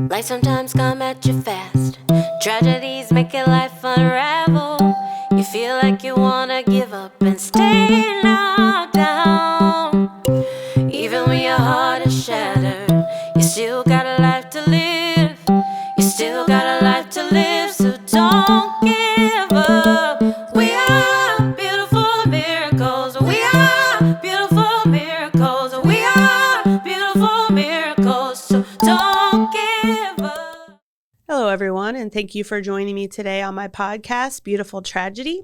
Life sometimes come at you fast. Tragedies make your life unravel. You feel like you wanna give up and stay knocked down. Even when your heart is shattered, you still got a life to live. You still got a life to live, so don't give up. We are beautiful miracles. We are beautiful miracles. We are beautiful miracles, so don't give up. Hello, everyone, and thank you for joining me today on my podcast, Beautiful Tragedy.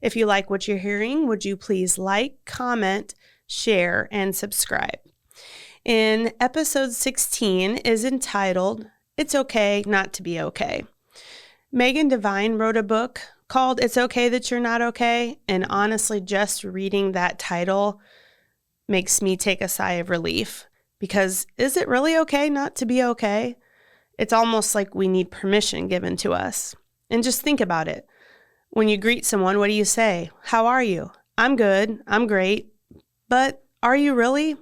If you like what you're hearing, would you please like, comment, share, and subscribe? In episode 16 is entitled, It's Okay Not to Be Okay. Megan Devine wrote a book called It's Okay That You're Not Okay, and honestly, just reading that title makes me take a sigh of relief, because is it really okay not to be okay? It's almost like we need permission given to us. And just think about it. When you greet someone, what do you say? How are you? I'm good. I'm great. But are you really?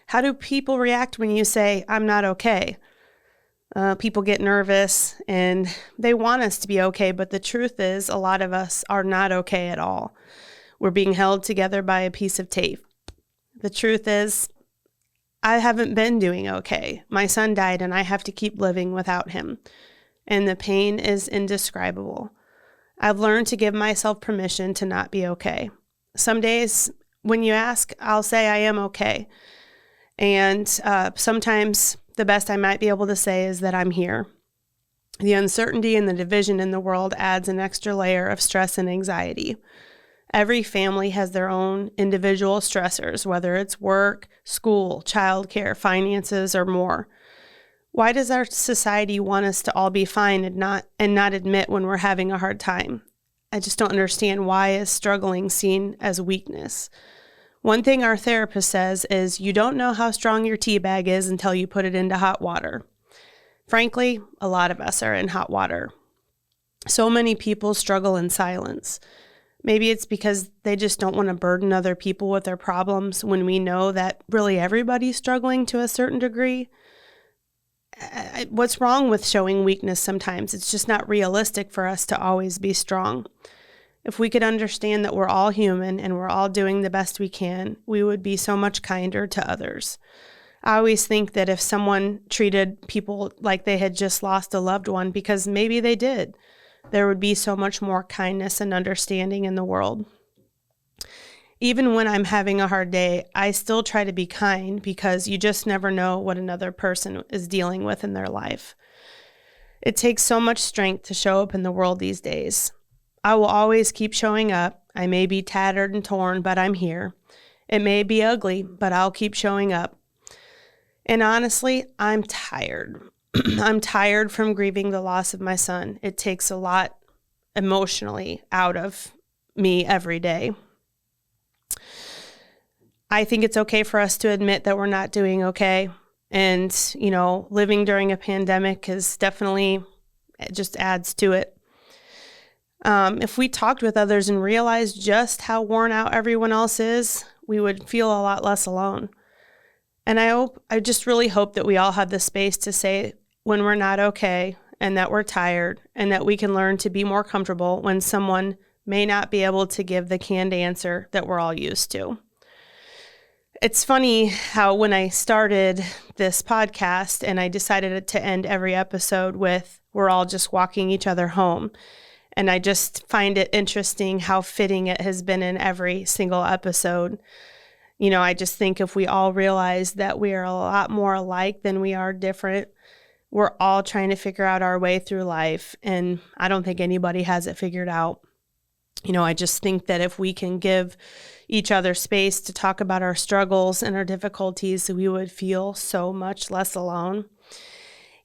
How do people react when you say, I'm not okay? People get nervous and they want us to be okay, but the truth is a lot of us are not okay at all. We're being held together by a piece of tape. The truth is, I haven't been doing okay. My son died and I have to keep living without him. And the pain is indescribable. I've learned to give myself permission to not be okay. Some days when you ask, I'll say I am okay. And sometimes the best I might be able to say is that I'm here. The uncertainty and the division in the world adds an extra layer of stress and anxiety. Every family has their own individual stressors, whether it's work, school, childcare, finances, or more. Why does our society want us to all be fine and not admit when we're having a hard time? I just don't understand, why is struggling seen as weakness? One thing our therapist says is you don't know how strong your tea bag is until you put it into hot water. Frankly, a lot of us are in hot water. So many people struggle in silence. Maybe it's because they just don't want to burden other people with their problems when we know that really everybody's struggling to a certain degree. What's wrong with showing weakness sometimes? It's just not realistic for us to always be strong. If we could understand that we're all human and we're all doing the best we can, we would be so much kinder to others. I always think that if someone treated people like they had just lost a loved one, because maybe they did, there would be so much more kindness and understanding in the world. Even when I'm having a hard day, I still try to be kind, because you just never know what another person is dealing with in their life. It takes so much strength to show up in the world these days. I will always keep showing up. I may be tattered and torn, but I'm here. It may be ugly, but I'll keep showing up. And honestly, I'm tired. I'm tired from grieving the loss of my son. It takes a lot emotionally out of me every day. I think it's okay for us to admit that we're not doing okay. And, living during a pandemic is definitely, it just adds to it. If we talked with others and realized just how worn out everyone else is, we would feel a lot less alone. And I just really hope that we all have the space to say when we're not okay, and that we're tired, and that we can learn to be more comfortable when someone may not be able to give the canned answer that we're all used to. It's funny how when I started this podcast and I decided to end every episode with, we're all just walking each other home. And I just find it interesting how fitting it has been in every single episode. I just think if we all realize that we are a lot more alike than we are different, we're all trying to figure out our way through life. And I don't think anybody has it figured out. I just think that if we can give each other space to talk about our struggles and our difficulties, we would feel so much less alone.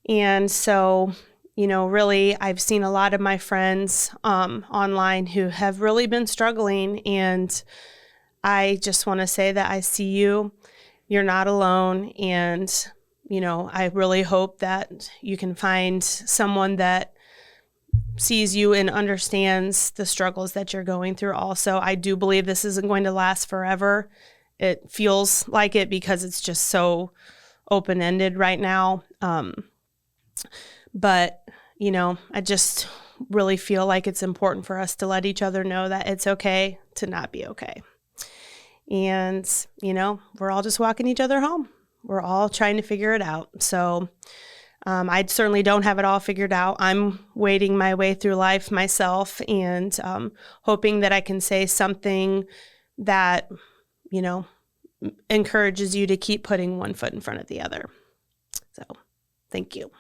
And so, really, I've seen a lot of my friends online who have really been struggling. And I just want to say that I see you. You're not alone. And, I really hope that you can find someone that sees you and understands the struggles that you're going through. Also, I do believe this isn't going to last forever. It feels like it because it's just so open-ended right now. But, I just really feel like it's important for us to let each other know that it's okay to not be okay. And, we're all just walking each other home. We're all trying to figure it out. So I certainly don't have it all figured out. I'm wading my way through life myself and hoping that I can say something that, encourages you to keep putting one foot in front of the other. So thank you.